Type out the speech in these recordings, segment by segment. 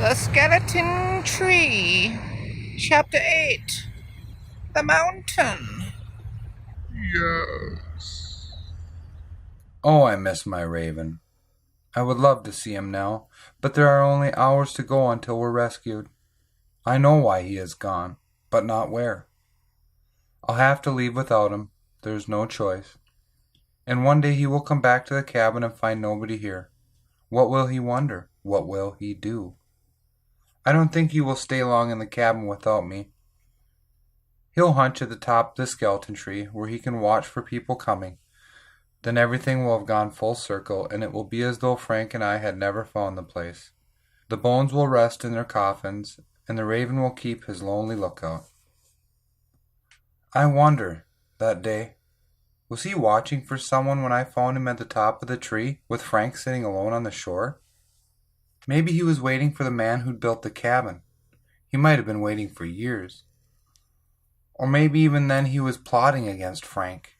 The Skeleton Tree, Chapter 8, The Mountain. Yes. Oh, I miss my Raven. I would love to see him now, but there are only hours to go until we're rescued. I know why he is gone, but not where. I'll have to leave without him. There's no choice. And one day he will come back to the cabin and find nobody here. What will he wonder? What will he do? I don't think he will stay long in the cabin without me. He'll hunch at the top of the skeleton tree where he can watch for people coming. Then everything will have gone full circle, and it will be as though Frank and I had never found the place. The bones will rest in their coffins, and the Raven will keep his lonely lookout. I wonder, that day, was he watching for someone when I found him at the top of the tree, with Frank sitting alone on the shore? Maybe he was waiting for the man who'd built the cabin. He might have been waiting for years. Or maybe even then he was plotting against Frank.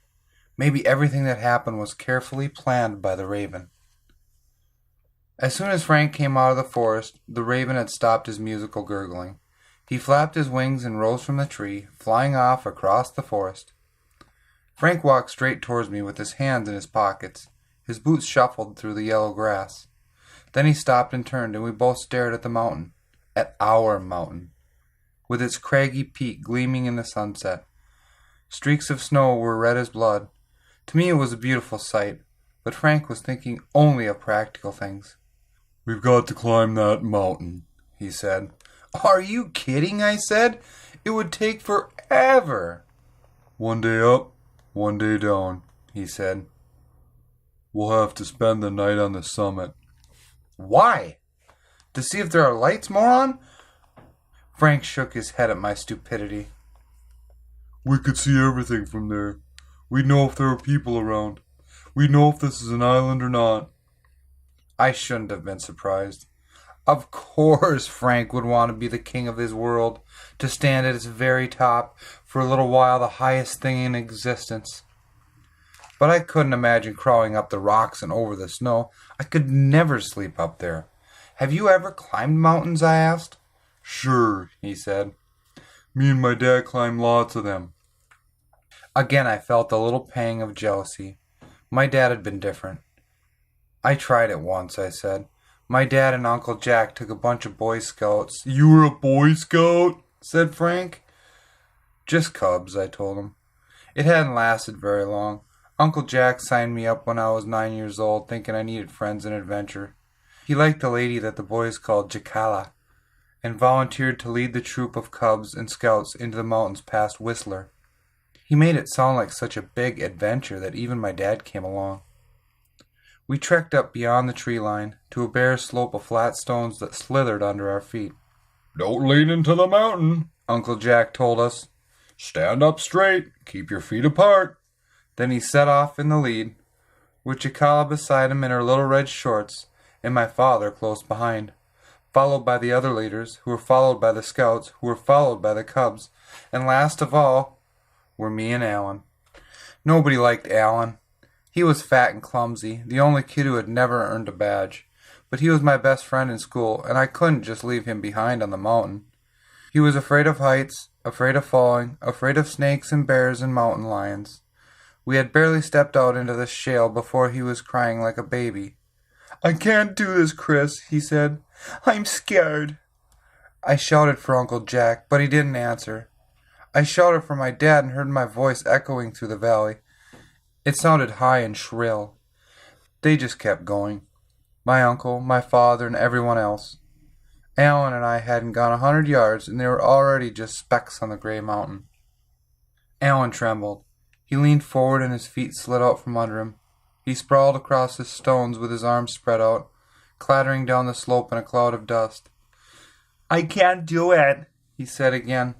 Maybe everything that happened was carefully planned by the Raven. As soon as Frank came out of the forest, the Raven had stopped his musical gurgling. He flapped his wings and rose from the tree, flying off across the forest. Frank walked straight towards me with his hands in his pockets. His boots shuffled through the yellow grass. Then he stopped and turned, and we both stared at the mountain. At our mountain, with its craggy peak gleaming in the sunset. Streaks of snow were red as blood. To me it was a beautiful sight, but Frank was thinking only of practical things. We've got to climb that mountain, he said. Are you kidding? I said. It would take forever. One day up, one day down, he said. We'll have to spend the night on the summit. Why? To see if there are lights, moron? Frank shook his head at my stupidity. We could see everything from there. We'd know if there are people around. We'd know if this is an island or not. I shouldn't have been surprised. Of course Frank would want to be the king of his world, to stand at its very top, for a little while the highest thing in existence. But I couldn't imagine crawling up the rocks and over the snow. I could never sleep up there. Have you ever climbed mountains? I asked. Sure, he said. Me and my dad climbed lots of them. Again I felt a little pang of jealousy. My dad had been different. I tried it once, I said. My dad and Uncle Jack took a bunch of Boy Scouts. You were a Boy Scout? Said Frank. Just cubs, I told him. It hadn't lasted very long. Uncle Jack signed me up when I was 9 years old, thinking I needed friends and adventure. He liked the lady that the boys called Jacala, and volunteered to lead the troop of cubs and scouts into the mountains past Whistler. He made it sound like such a big adventure that even my dad came along. We trekked up beyond the tree line to a bare slope of flat stones that slithered under our feet. Don't lean into the mountain, Uncle Jack told us. Stand up straight. Keep your feet apart. Then he set off in the lead, with Jacala beside him in her little red shorts, and my father close behind, followed by the other leaders, who were followed by the scouts, who were followed by the cubs, and last of all were me and Alan. Nobody liked Alan. He was fat and clumsy, the only kid who had never earned a badge, but he was my best friend in school, and I couldn't just leave him behind on the mountain. He was afraid of heights, afraid of falling, afraid of snakes and bears and mountain lions. We had barely stepped out into the shale before he was crying like a baby. I can't do this, Chris, he said. I'm scared. I shouted for Uncle Jack, but he didn't answer. I shouted for my dad and heard my voice echoing through the valley. It sounded high and shrill. They just kept going. My uncle, my father, and everyone else. Alan and I hadn't gone 100 yards, and they were already just specks on the gray mountain. Alan trembled. He leaned forward and his feet slid out from under him. He sprawled across the stones with his arms spread out, clattering down the slope in a cloud of dust. I can't do it, he said again.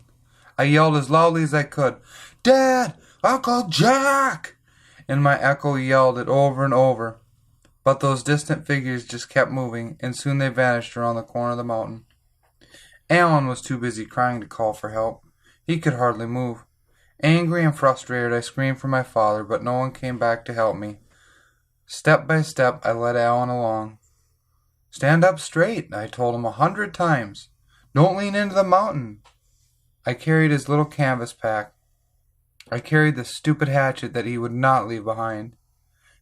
I yelled as loudly as I could, Dad! Uncle Jack! And my echo yelled it over and over. But those distant figures just kept moving, and soon they vanished around the corner of the mountain. Alan was too busy crying to call for help. He could hardly move. Angry and frustrated, I screamed for my father, but no one came back to help me. Step by step, I led Alan along. Stand up straight, I told him 100 times. Don't lean into the mountain. I carried his little canvas pack. I carried the stupid hatchet that he would not leave behind.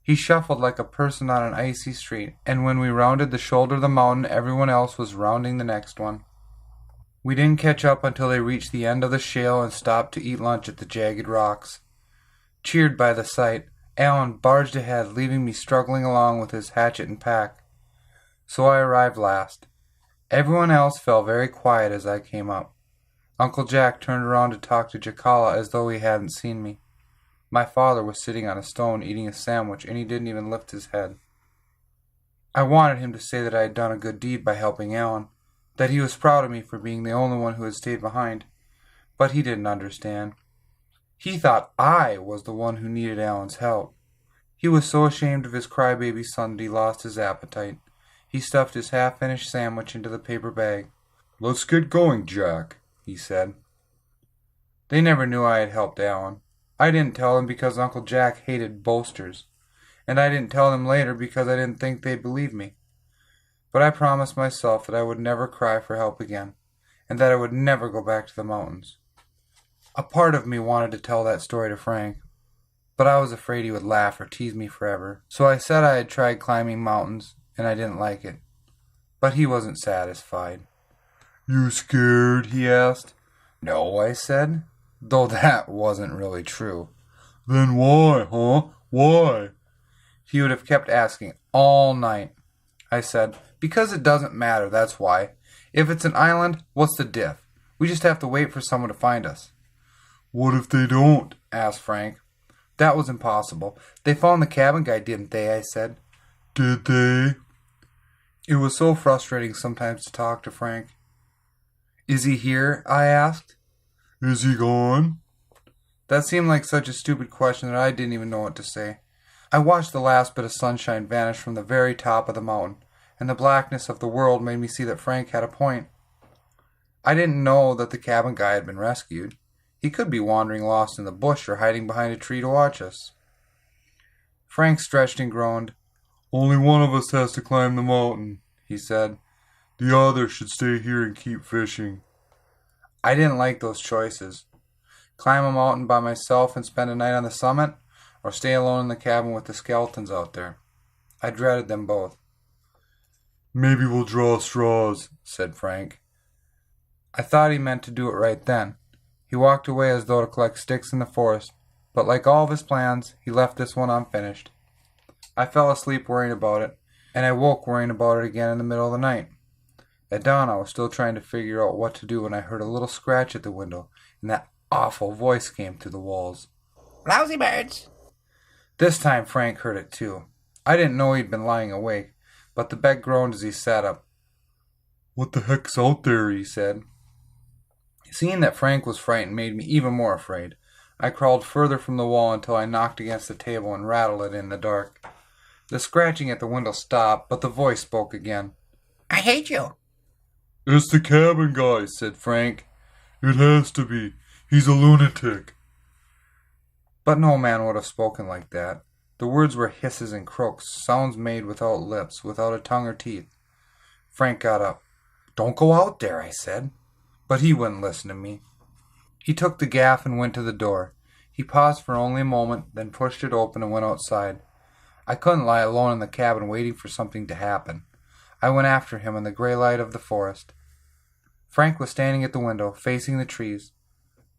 He shuffled like a person on an icy street, and when we rounded the shoulder of the mountain, everyone else was rounding the next one. We didn't catch up until they reached the end of the shale and stopped to eat lunch at the jagged rocks. Cheered by the sight, Alan barged ahead, leaving me struggling along with his hatchet and pack. So I arrived last. Everyone else fell very quiet as I came up. Uncle Jack turned around to talk to Jacala as though he hadn't seen me. My father was sitting on a stone eating a sandwich, and he didn't even lift his head. I wanted him to say that I had done a good deed by helping Alan, that he was proud of me for being the only one who had stayed behind, but he didn't understand. He thought I was the one who needed Alan's help. He was so ashamed of his crybaby son that he lost his appetite. He stuffed his half-finished sandwich into the paper bag. "Let's get going, Jack," he said. They never knew I had helped Alan. I didn't tell them because Uncle Jack hated boasters, and I didn't tell them later because I didn't think they'd believe me. But I promised myself that I would never cry for help again, and that I would never go back to the mountains. A part of me wanted to tell that story to Frank, but I was afraid he would laugh or tease me forever, so I said I had tried climbing mountains, and I didn't like it. But he wasn't satisfied. "You scared?" he asked. "No," I said, though that wasn't really true. "Then why, huh? Why?" He would have kept asking all night. I said, "Because it doesn't matter, that's why. If it's an island, what's the diff? We just have to wait for someone to find us." "What if they don't?" asked Frank. That was impossible. "They found the cabin guy, didn't they?" I said. "Did they?" It was so frustrating sometimes to talk to Frank. "Is he here?" I asked. "Is he gone?" That seemed like such a stupid question that I didn't even know what to say. I watched the last bit of sunshine vanish from the very top of the mountain, and the blackness of the world made me see that Frank had a point. I didn't know that the cabin guy had been rescued. He could be wandering lost in the bush or hiding behind a tree to watch us. Frank stretched and groaned. "Only one of us has to climb the mountain," he said. "The other should stay here and keep fishing." I didn't like those choices. Climb a mountain by myself and spend a night on the summit, or stay alone in the cabin with the skeletons out there. I dreaded them both. "Maybe we'll draw straws," said Frank. I thought he meant to do it right then. He walked away as though to collect sticks in the forest, but like all of his plans, he left this one unfinished. I fell asleep worrying about it, and I woke worrying about it again in the middle of the night. At dawn, I was still trying to figure out what to do when I heard a little scratch at the window, and that awful voice came through the walls. "Lousy birds." This time Frank heard it too. I didn't know he'd been lying awake, but the bed groaned as he sat up. "What the heck's out there?" he said. Seeing that Frank was frightened made me even more afraid. I crawled further from the wall until I knocked against the table and rattled it in the dark. The scratching at the window stopped, but the voice spoke again. "I hate you." "It's the cabin guy," said Frank. "It has to be. He's a lunatic." But no man would have spoken like that. The words were hisses and croaks, sounds made without lips, without a tongue or teeth. Frank got up. "Don't go out there," I said. But he wouldn't listen to me. He took the gaff and went to the door. He paused for only a moment, then pushed it open and went outside. I couldn't lie alone in the cabin waiting for something to happen. I went after him in the gray light of the forest. Frank was standing at the window, facing the trees.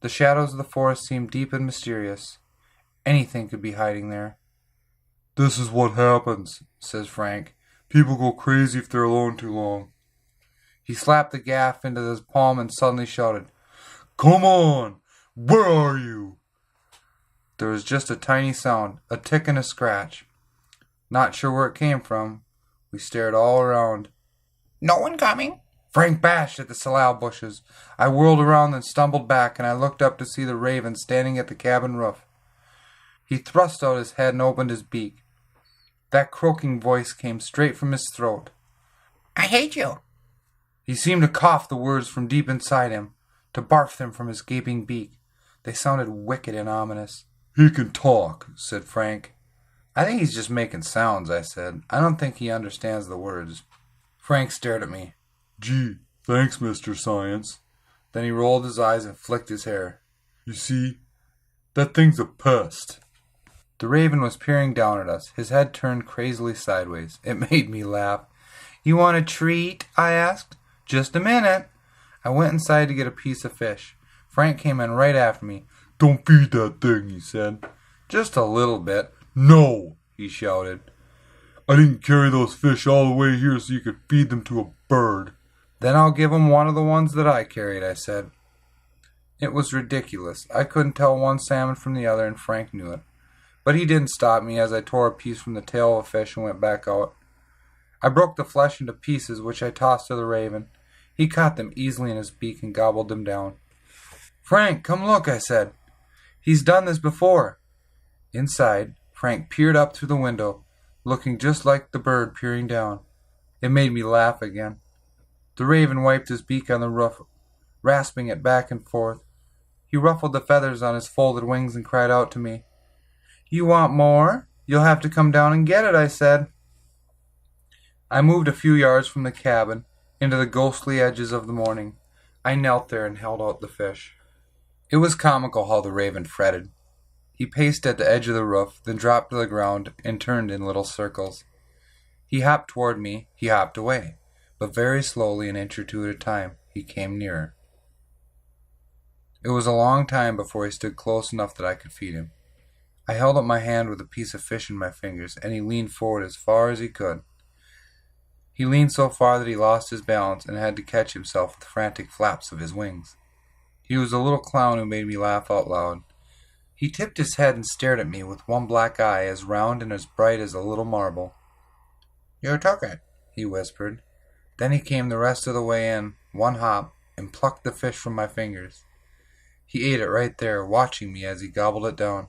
The shadows of the forest seemed deep and mysterious. Anything could be hiding there. "This is what happens," says Frank. "People go crazy if they're alone too long." He slapped the gaff into his palm and suddenly shouted, "Come on! Where are you?" There was just a tiny sound, a tick and a scratch. Not sure where it came from. We stared all around. "No one coming?" Frank bashed at the salal bushes. I whirled around and stumbled back, and I looked up to see the raven standing at the cabin roof. He thrust out his head and opened his beak. That croaking voice came straight from his throat. "I hate you." He seemed to cough the words from deep inside him, to barf them from his gaping beak. They sounded wicked and ominous. "He can talk," said Frank. "I think he's just making sounds," I said. "I don't think he understands the words." Frank stared at me. Gee, thanks, Mr. Science. Then he rolled his eyes and flicked his hair. You see, that thing's a pest. The raven was peering down at us, his head turned crazily sideways. It made me laugh. You want a treat? I asked. Just a minute. I went inside to get a piece of fish. Frank came in right after me. Don't feed that thing, he said. Just a little bit. No, he shouted. I didn't carry those fish all the way here so you could feed them to a bird. Then I'll give him one of the ones that I carried, I said. It was ridiculous. I couldn't tell one salmon from the other, and Frank knew it. But he didn't stop me as I tore a piece from the tail of a fish and went back out. I broke the flesh into pieces, which I tossed to the raven. He caught them easily in his beak and gobbled them down. Frank, come look, I said. He's done this before. Inside, Frank peered up through the window, looking just like the bird peering down. It made me laugh again. The raven wiped his beak on the roof, rasping it back and forth. He ruffled the feathers on his folded wings and cried out to me. You want more? You'll have to come down and get it, I said. I moved a few yards from the cabin into the ghostly edges of the morning. I knelt there and held out the fish. It was comical how the raven fretted. He paced at the edge of the roof, then dropped to the ground and turned in little circles. He hopped toward me, he hopped away, but very slowly, an inch or two at a time, he came nearer. It was a long time before he stood close enough that I could feed him. I held up my hand with a piece of fish in my fingers, and he leaned forward as far as he could. He leaned so far that he lost his balance and had to catch himself with frantic flaps of his wings. He was a little clown who made me laugh out loud. He tipped his head and stared at me with one black eye as round and as bright as a little marble. You took it, he whispered. Then he came the rest of the way in, one hop, and plucked the fish from my fingers. He ate it right there, watching me as he gobbled it down.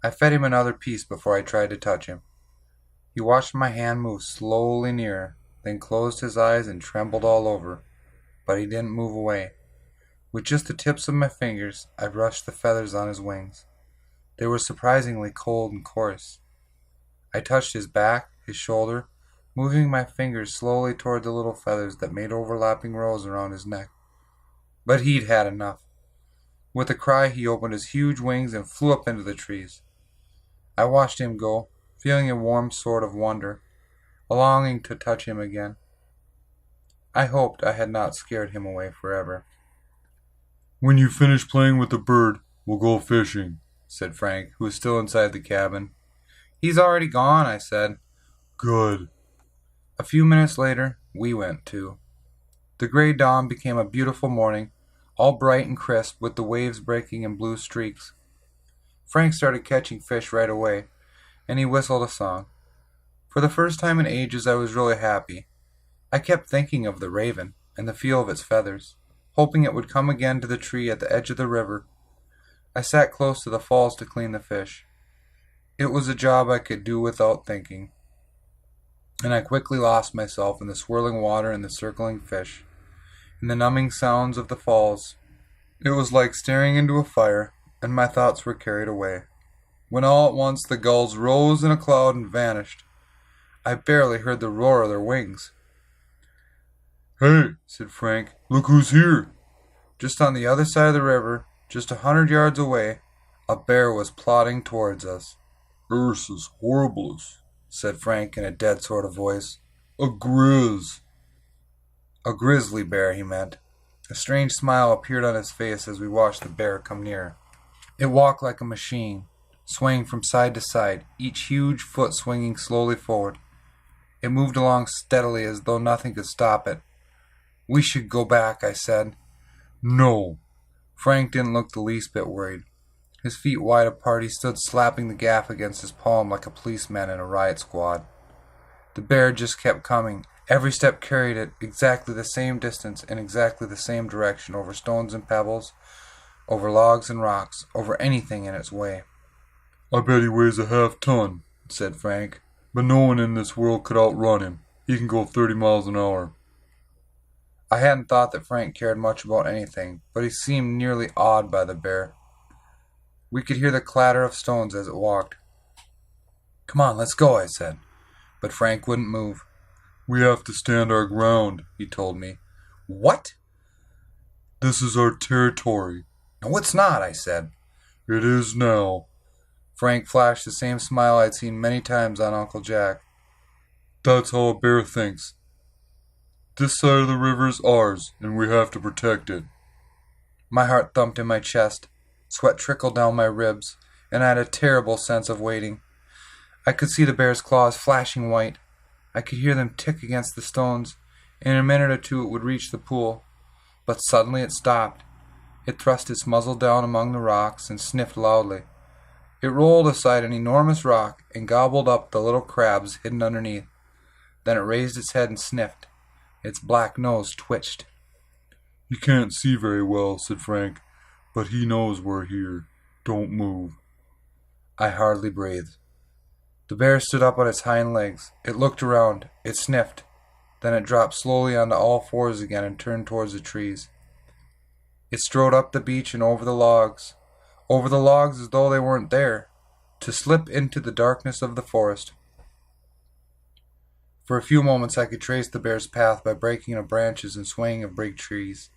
I fed him another piece before I tried to touch him. He watched my hand move slowly nearer, then closed his eyes and trembled all over, but he didn't move away. With just the tips of my fingers, I brushed the feathers on his wings. They were surprisingly cold and coarse. I touched his back, his shoulder, moving my fingers slowly toward the little feathers that made overlapping rows around his neck. But he'd had enough. With a cry, he opened his huge wings and flew up into the trees. I watched him go, feeling a warm sort of wonder, a longing to touch him again. I hoped I had not scared him away forever. When you finish playing with the bird, we'll go fishing, said Frank, who was still inside the cabin. He's already gone, I said. Good. A few minutes later, we went too. The gray dawn became a beautiful morning, all bright and crisp with the waves breaking in blue streaks. Frank started catching fish right away, and he whistled a song. For the first time in ages, I was really happy. I kept thinking of the raven and the feel of its feathers, hoping it would come again to the tree at the edge of the river. I sat close to the falls to clean the fish. It was a job I could do without thinking, and I quickly lost myself in the swirling water and the circling fish, in the numbing sounds of the falls. It was like staring into a fire, and my thoughts were carried away, when all at once the gulls rose in a cloud and vanished. I barely heard the roar of their wings. Hey, said Frank, look who's here. Just on the other side of the river, just 100 yards away, a bear was plodding towards us. Ursus horribilis, said Frank in a dead sort of voice. A grizz. A grizzly bear, he meant. A strange smile appeared on his face as we watched the bear come near. It walked like a machine, swaying from side to side, each huge foot swinging slowly forward. It moved along steadily as though nothing could stop it. We should go back, I said. No. Frank didn't look the least bit worried. His feet wide apart, he stood slapping the gaff against his palm like a policeman in a riot squad. The bear just kept coming. Every step carried it exactly the same distance in exactly the same direction, over stones and pebbles, over logs and rocks, over anything in its way. I bet he weighs a half-ton, said Frank. But no one in this world could outrun him. He can go 30 miles an hour. I hadn't thought that Frank cared much about anything, but he seemed nearly awed by the bear. We could hear the clatter of stones as it walked. Come on, let's go, I said. But Frank wouldn't move. We have to stand our ground, he told me. What? This is our territory. No, it's not, I said. It is now. Frank flashed the same smile I'd seen many times on Uncle Jack. That's how a bear thinks. This side of the river is ours, and we have to protect it. My heart thumped in my chest, sweat trickled down my ribs, and I had a terrible sense of waiting. I could see the bear's claws flashing white. I could hear them tick against the stones. In a minute or two it would reach the pool. But suddenly it stopped. It thrust its muzzle down among the rocks and sniffed loudly. It rolled aside an enormous rock and gobbled up the little crabs hidden underneath. Then it raised its head and sniffed. Its black nose twitched. He can't see very well, said Frank, but he knows we're here. Don't move. I hardly breathed. The bear stood up on its hind legs. It looked around. It sniffed. Then it dropped slowly onto all fours again and turned towards the trees. It strode up the beach and over the logs as though they weren't there, to slip into the darkness of the forest. For a few moments I could trace the bear's path by breaking of branches and swaying of big trees.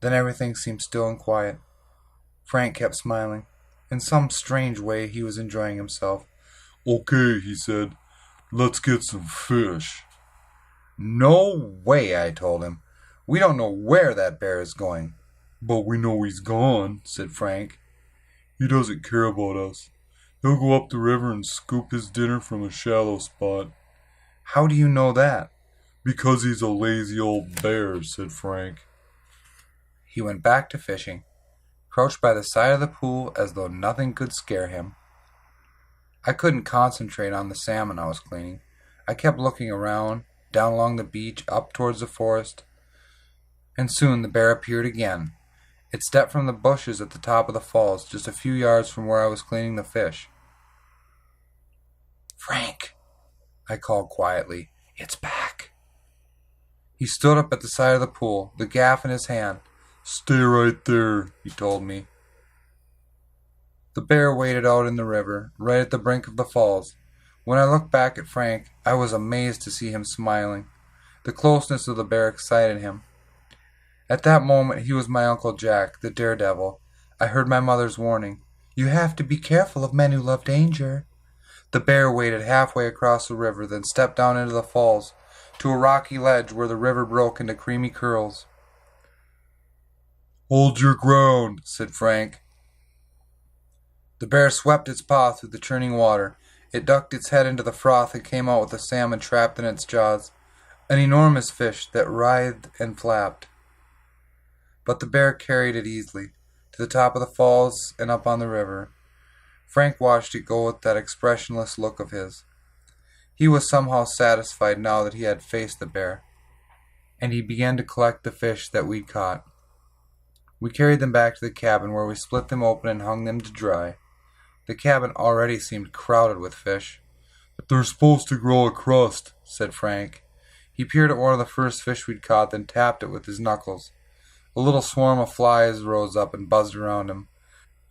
Then everything seemed still and quiet. Frank kept smiling. In some strange way he was enjoying himself. Okay, he said. Let's get some fish. No way, I told him. We don't know where that bear is going. But we know he's gone, said Frank. He doesn't care about us. He'll go up the river and scoop his dinner from a shallow spot. How do you know that? Because he's a lazy old bear, said Frank. He went back to fishing, crouched by the side of the pool as though nothing could scare him. I couldn't concentrate on the salmon I was cleaning. I kept looking around, down along the beach, up towards the forest, and soon the bear appeared again. It stepped from the bushes at the top of the falls, just a few yards from where I was cleaning the fish. Frank, I called quietly, it's back. He stood up at the side of the pool, the gaff in his hand. Stay right there, he told me. The bear waded out in the river, right at the brink of the falls. When I looked back at Frank, I was amazed to see him smiling. The closeness of the bear excited him. At that moment he was my Uncle Jack, the daredevil. I heard my mother's warning. You have to be careful of men who love danger. The bear waded halfway across the river, then stepped down into the falls, to a rocky ledge where the river broke into creamy curls. Hold your ground, said Frank. The bear swept its paw through the churning water. It ducked its head into the froth and came out with a salmon trapped in its jaws, an enormous fish that writhed and flapped. But the bear carried it easily, to the top of the falls and up on the river. Frank watched it go with that expressionless look of his. He was somehow satisfied now that he had faced the bear, and he began to collect the fish that we'd caught. We carried them back to the cabin where we split them open and hung them to dry. The cabin already seemed crowded with fish. They're supposed to grow a crust, said Frank. He peered at one of the first fish we'd caught, then tapped it with his knuckles. A little swarm of flies rose up and buzzed around him.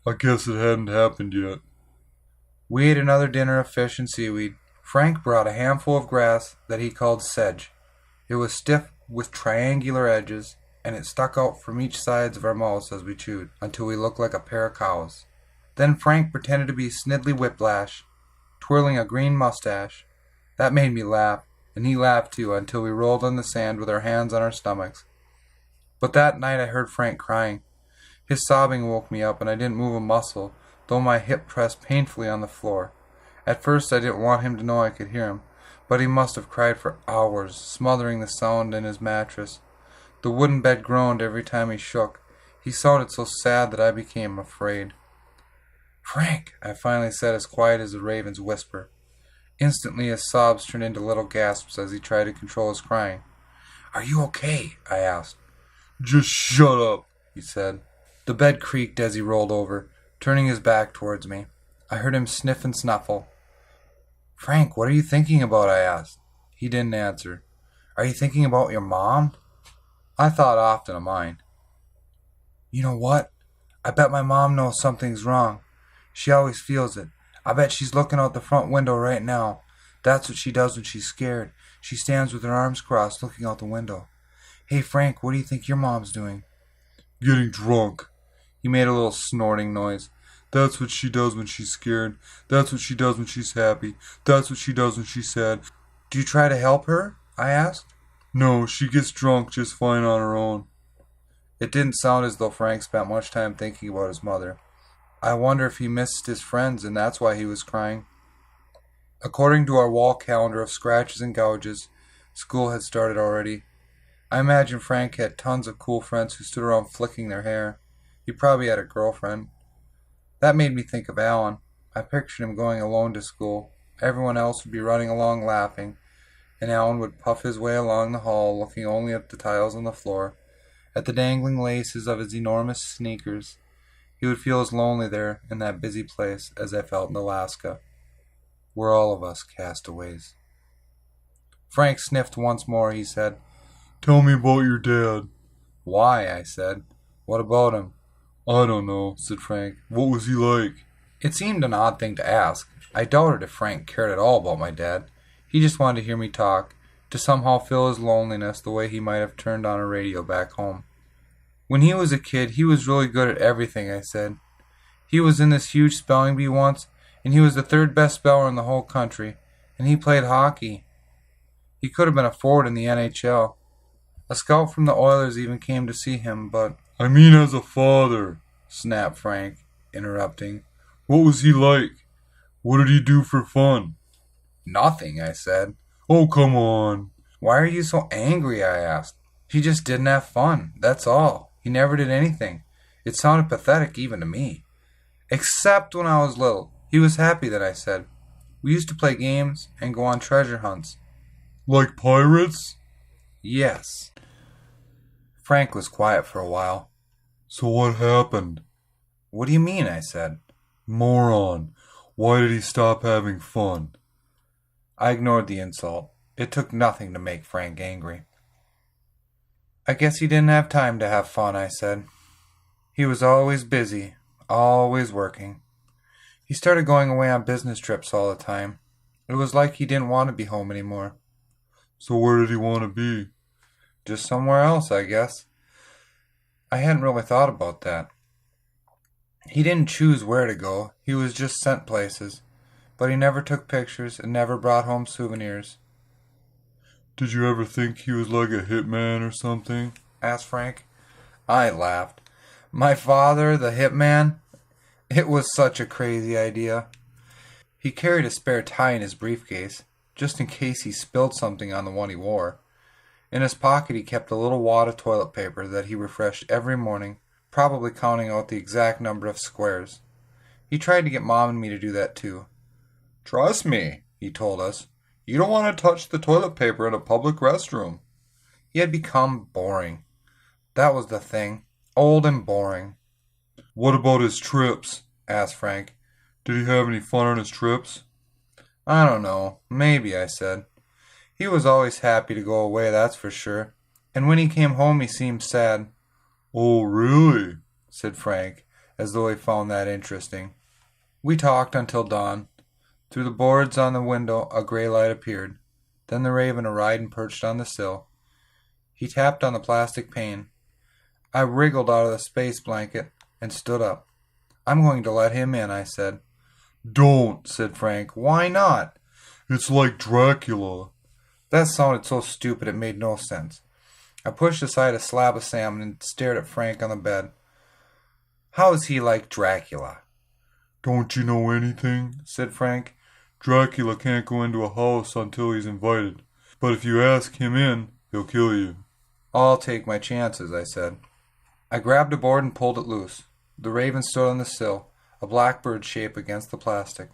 I guess it hadn't happened yet. We ate another dinner of fish and seaweed. Frank brought a handful of grass that he called sedge. It was stiff with triangular edges, and it stuck out from each sides of our mouths as we chewed, until we looked like a pair of cows. Then Frank pretended to be Snidley Whiplash, twirling a green mustache. That made me laugh, and he laughed too, until we rolled on the sand with our hands on our stomachs. But that night I heard Frank crying. His sobbing woke me up, and I didn't move a muscle, though my hip pressed painfully on the floor. At first I didn't want him to know I could hear him, but he must have cried for hours, smothering the sound in his mattress. The wooden bed groaned every time he shook. He sounded so sad that I became afraid. Frank, I finally said, as quiet as a raven's whisper. Instantly his sobs turned into little gasps as he tried to control his crying. Are you okay? I asked. Just shut up, he said. The bed creaked as he rolled over, turning his back towards me. I heard him sniff and snuffle. Frank, what are you thinking about? I asked. He didn't answer. Are you thinking about your mom? I thought often of mine. You know what? I bet my mom knows something's wrong. She always feels it. I bet she's looking out the front window right now. That's what she does when she's scared. She stands with her arms crossed, looking out the window. Hey, Frank, what do you think your mom's doing? Getting drunk. He made a little snorting noise. That's what she does when she's scared. That's what she does when she's happy. That's what she does when she's sad. Do you try to help her? I asked. No, she gets drunk just fine on her own. It didn't sound as though Frank spent much time thinking about his mother. I wonder if he missed his friends and that's why he was crying. According to our wall calendar of scratches and gouges, school had started already. I imagine Frank had tons of cool friends who stood around flicking their hair. He probably had a girlfriend. That made me think of Alan. I pictured him going alone to school. Everyone else would be running along laughing, and Alan would puff his way along the hall, looking only at the tiles on the floor, at the dangling laces of his enormous sneakers. He would feel as lonely there in that busy place as I felt in Alaska. We're all of us castaways. Frank sniffed once more. He said, Tell me about your dad. Why? I said. What about him? I don't know, said Frank. What was he like? It seemed an odd thing to ask. I doubted if Frank cared at all about my dad. He just wanted to hear me talk, to somehow fill his loneliness the way he might have turned on a radio back home. When he was a kid, he was really good at everything, I said. He was in this huge spelling bee once, and he was the third best speller in the whole country, and he played hockey. He could have been a forward in the NHL. A scout from the Oilers even came to see him, but... I mean as a father, snapped Frank, interrupting. What was he like? What did he do for fun? Nothing, I said. Oh, come on. Why are you so angry, I asked. He just didn't have fun, that's all. He never did anything. It sounded pathetic even to me. Except when I was little. He was happy that I said. We used to play games and go on treasure hunts. Like pirates? Yes. Frank was quiet for a while. So what happened? What do you mean? I said. Moron. Why did he stop having fun? I ignored the insult. It took nothing to make Frank angry. I guess he didn't have time to have fun, I said. He was always busy, always working. He started going away on business trips all the time. It was like he didn't want to be home anymore. So where did he want to be? Just somewhere else, I guess. I hadn't really thought about that. He didn't choose where to go. He was just sent places. But he never took pictures and never brought home souvenirs. Did you ever think he was like a hitman or something? Asked Frank. I laughed. My father, the hitman? It was such a crazy idea. He carried a spare tie in his briefcase, just in case he spilled something on the one he wore. In his pocket he kept a little wad of toilet paper that he refreshed every morning, probably counting out the exact number of squares. He tried to get Mom and me to do that too. Trust me, he told us. You don't want to touch the toilet paper in a public restroom. He had become boring. That was the thing. Old and boring. What about his trips? Asked Frank. Did he have any fun on his trips? I don't know. Maybe, I said. He was always happy to go away, that's for sure. And when he came home he seemed sad. Oh, really? Said Frank, as though he found that interesting. We talked until dawn. Through the boards on the window a gray light appeared. Then the raven arrived and perched on the sill. He tapped on the plastic pane. I wriggled out of the space blanket and stood up. I'm going to let him in, I said. Don't, said Frank. Why not? It's like Dracula. That sounded so stupid it made no sense. I pushed aside a slab of salmon and stared at Frank on the bed. How is he like Dracula? Don't you know anything? Said Frank. Dracula can't go into a house until he's invited. But if you ask him in, he'll kill you. I'll take my chances, I said. I grabbed a board and pulled it loose. The raven stood on the sill, a blackbird shape against the plastic.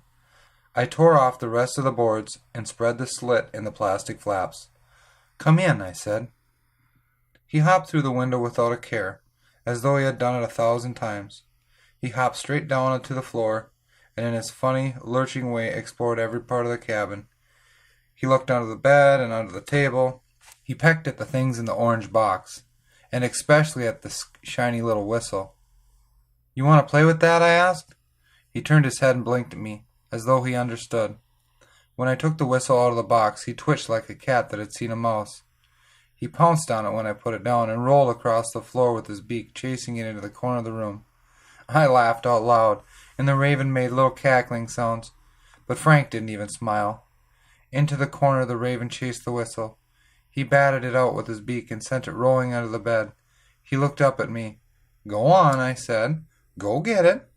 I tore off the rest of the boards and spread the slit in the plastic flaps. Come in, I said. He hopped through the window without a care, as though he had done it 1,000 times. He hopped straight down onto the floor, and in his funny, lurching way explored every part of the cabin. He looked under the bed and under the table. He pecked at the things in the orange box, and especially at the shiny little whistle. You want to play with that? I asked. He turned his head and blinked at me, as though he understood. When I took the whistle out of the box, he twitched like a cat that had seen a mouse. He pounced on it when I put it down and rolled across the floor with his beak, chasing it into the corner of the room. I laughed out loud, and the raven made little cackling sounds, but Frank didn't even smile. Into the corner the raven chased the whistle. He batted it out with his beak and sent it rolling under the bed. He looked up at me. "Go on," I said. "Go get it."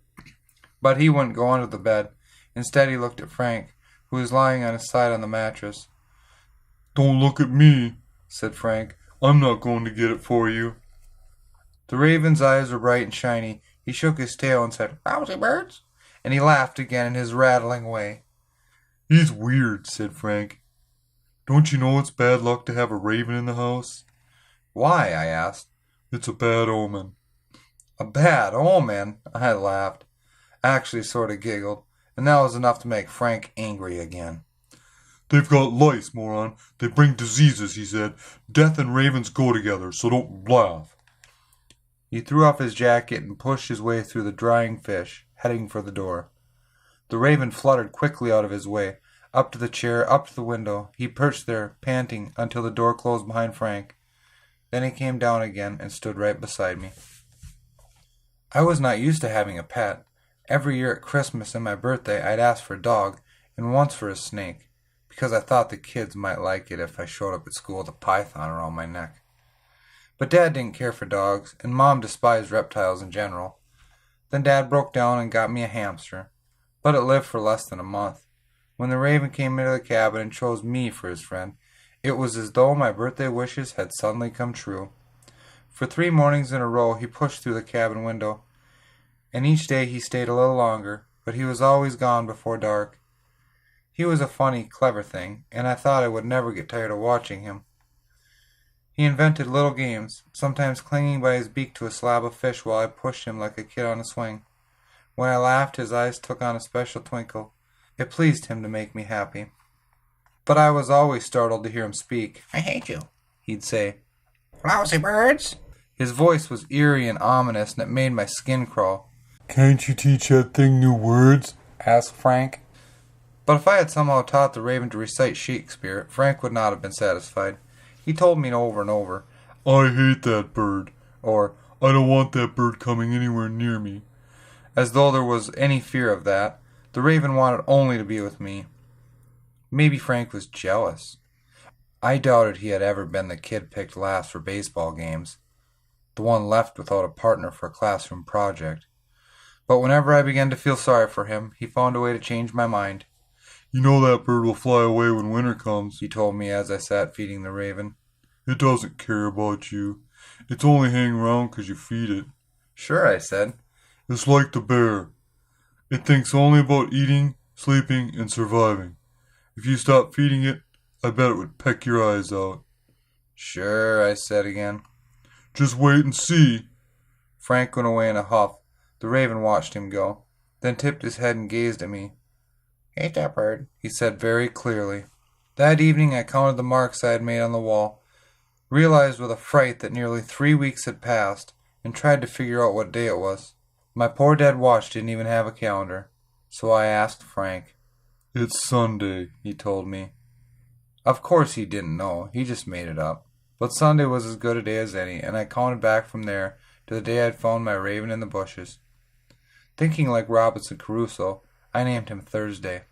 But he wouldn't go under the bed. Instead he looked at Frank, who was lying on his side on the mattress. "Don't look at me," said Frank. "I'm not going to get it for you." The raven's eyes were bright and shiny. He shook his tail and said, "Lousy birds," and he laughed again in his rattling way. "He's weird," said Frank. "Don't you know it's bad luck to have a raven in the house?" "Why?" I asked. "It's a bad omen." "A bad omen?" I laughed. I actually sort of giggled, and that was enough to make Frank angry again. "They've got lice, moron. They bring diseases," he said. "Death and ravens go together, so don't laugh." He threw off his jacket and pushed his way through the drying fish, heading for the door. The raven fluttered quickly out of his way, up to the chair, up to the window. He perched there, panting, until the door closed behind Frank. Then he came down again and stood right beside me. I was not used to having a pet. Every year at Christmas and my birthday I'd ask for a dog, and once for a snake, because I thought the kids might like it if I showed up at school with a python around my neck. But Dad didn't care for dogs, and Mom despised reptiles in general. Then Dad broke down and got me a hamster, but it lived for less than a month. When the raven came into the cabin and chose me for his friend, it was as though my birthday wishes had suddenly come true. For 3 mornings in a row he pushed through the cabin window, and each day he stayed a little longer, but he was always gone before dark. He was a funny, clever thing, and I thought I would never get tired of watching him. He invented little games, sometimes clinging by his beak to a slab of fish while I pushed him like a kid on a swing. When I laughed, his eyes took on a special twinkle. It pleased him to make me happy. But I was always startled to hear him speak. "I hate you," he'd say. "Lousy birds." His voice was eerie and ominous, and it made my skin crawl. "Can't you teach that thing new words?" asked Frank. But if I had somehow taught the raven to recite Shakespeare, Frank would not have been satisfied. He told me over and over, "I hate that bird," or "I don't want that bird coming anywhere near me." as though there was any fear of that. The raven wanted only to be with me. Maybe Frank was jealous. I doubted he had ever been the kid picked last for baseball games, the one left without a partner for a classroom project. But whenever I began to feel sorry for him, he found a way to change my mind. "You know that bird will fly away when winter comes," he told me as I sat feeding the raven. "It doesn't care about you. It's only hanging around 'cause you feed it." "Sure," I said. "It's like the bear. It thinks only about eating, sleeping, and surviving. If you stop feeding it, I bet it would peck your eyes out." "Sure," I said again. "Just wait and see." Frank went away in a huff. The raven watched him go, then tipped his head and gazed at me. "Hate that bird," he said very clearly. That evening I counted the marks I had made on the wall, realized with a fright that nearly 3 weeks had passed, and tried to figure out what day it was. My poor dead watch didn't even have a calendar, so I asked Frank. "It's Sunday," he told me. Of course he didn't know, he just made it up. But Sunday was as good a day as any, and I counted back from there to the day I'd found my raven in the bushes. Thinking like Robinson Crusoe, I named him Thursday.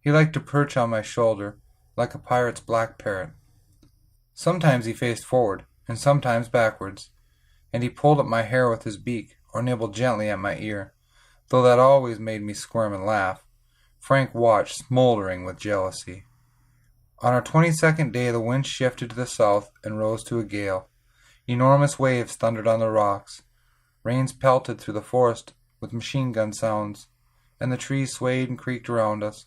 He liked to perch on my shoulder, like a pirate's black parrot. Sometimes he faced forward, and sometimes backwards, and he pulled at my hair with his beak, or nibbled gently at my ear, though that always made me squirm and laugh. Frank watched, smoldering with jealousy. On our 22nd day the wind shifted to the south and rose to a gale. Enormous waves thundered on the rocks. Rains pelted through the forest with machine-gun sounds, and the trees swayed and creaked around us.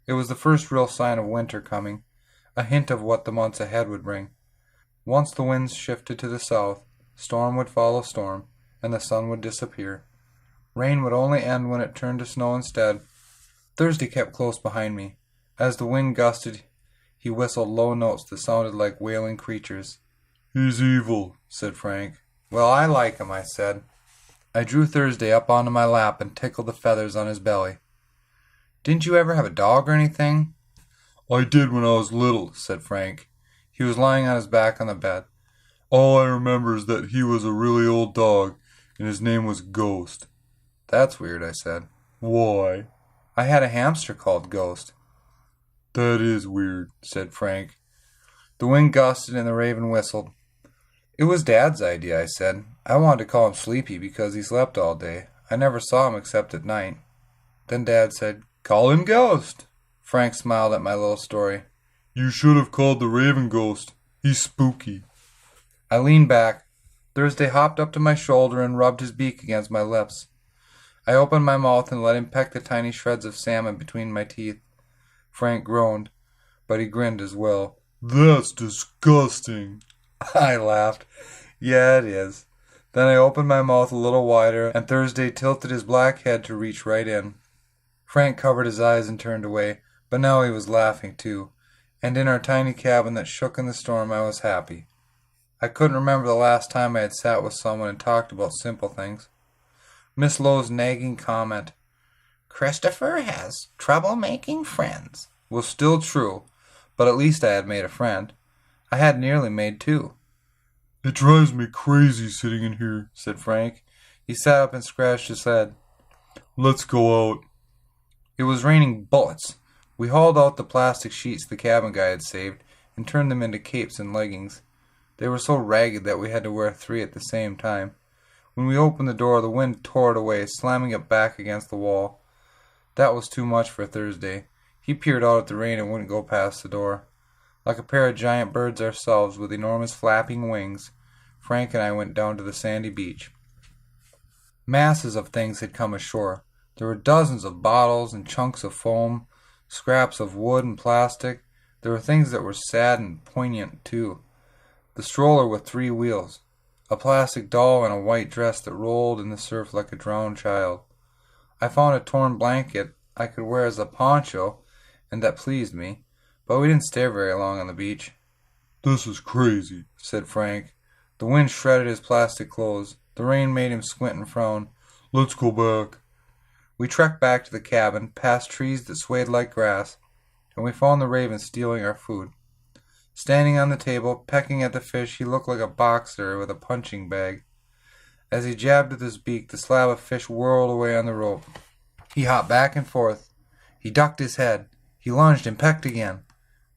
It was the first real sign of winter coming, a hint of what the months ahead would bring. Once the winds shifted to the south, storm would follow storm, and the sun would disappear. Rain would only end when it turned to snow instead. Thursday kept close behind me. As the wind gusted, he whistled low notes that sounded like wailing creatures. "He's evil," said Frank. "Well, I like him," I said. I drew Thursday up onto my lap and tickled the feathers on his belly. Didn't you ever have a dog or anything? I did when I was little, said Frank. He was lying on his back on the bed. All I remember is that he was a really old dog, and his name was Ghost. That's weird, I said. Why? I had a hamster called Ghost. That is weird, said Frank. The wind gusted and the raven whistled. It was Dad's idea, I said. I wanted to call him Sleepy because he slept all day. I never saw him except at night. Then Dad said, "Call him Ghost." Frank smiled at my little story. You should have called the Raven Ghost. He's spooky. I leaned back. Thursday hopped up to my shoulder and rubbed his beak against my lips. I opened my mouth and let him peck the tiny shreds of salmon between my teeth. Frank groaned, but he grinned as well. That's disgusting. I laughed. Yeah, it is. Then I opened my mouth a little wider, and Thursday tilted his black head to reach right in. Frank covered his eyes and turned away, but now he was laughing too, and in our tiny cabin that shook in the storm I was happy. I couldn't remember the last time I had sat with someone and talked about simple things. Miss Lowe's nagging comment, Christopher has trouble making friends, was still true, but at least I had made a friend. I had nearly made two. It drives me crazy sitting in here, said Frank. He sat up and scratched his head. Let's go out. It was raining bullets. We hauled out the plastic sheets the cabin guy had saved and turned them into capes and leggings. They were so ragged that we had to wear 3 at the same time. When we opened the door, the wind tore it away, slamming it back against the wall. That was too much for Thursday. He peered out at the rain and wouldn't go past the door. Like a pair of giant birds ourselves with enormous flapping wings, Frank and I went down to the sandy beach. Masses of things had come ashore. There were dozens of bottles and chunks of foam, scraps of wood and plastic. There were things that were sad and poignant, too. The stroller with 3 wheels, a plastic doll in a white dress that rolled in the surf like a drowned child. I found a torn blanket I could wear as a poncho, and that pleased me, but we didn't stay very long on the beach. This is crazy, said Frank. The wind shredded his plastic clothes. The rain made him squint and frown. Let's go back. We trekked back to the cabin, past trees that swayed like grass, and we found the raven stealing our food. Standing on the table, pecking at the fish, he looked like a boxer with a punching bag. As he jabbed with his beak, the slab of fish whirled away on the rope. He hopped back and forth. He ducked his head. He lunged and pecked again.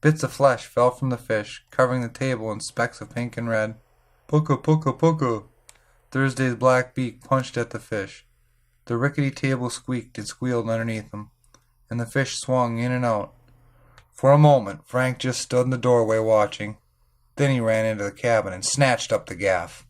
Bits of flesh fell from the fish, covering the table in specks of pink and red. Pucka, pucka, pucka. Thursday's black beak punched at the fish. The rickety table squeaked and squealed underneath him, and the fish swung in and out. For a moment, Frank just stood in the doorway watching. Then he ran into the cabin and snatched up the gaff.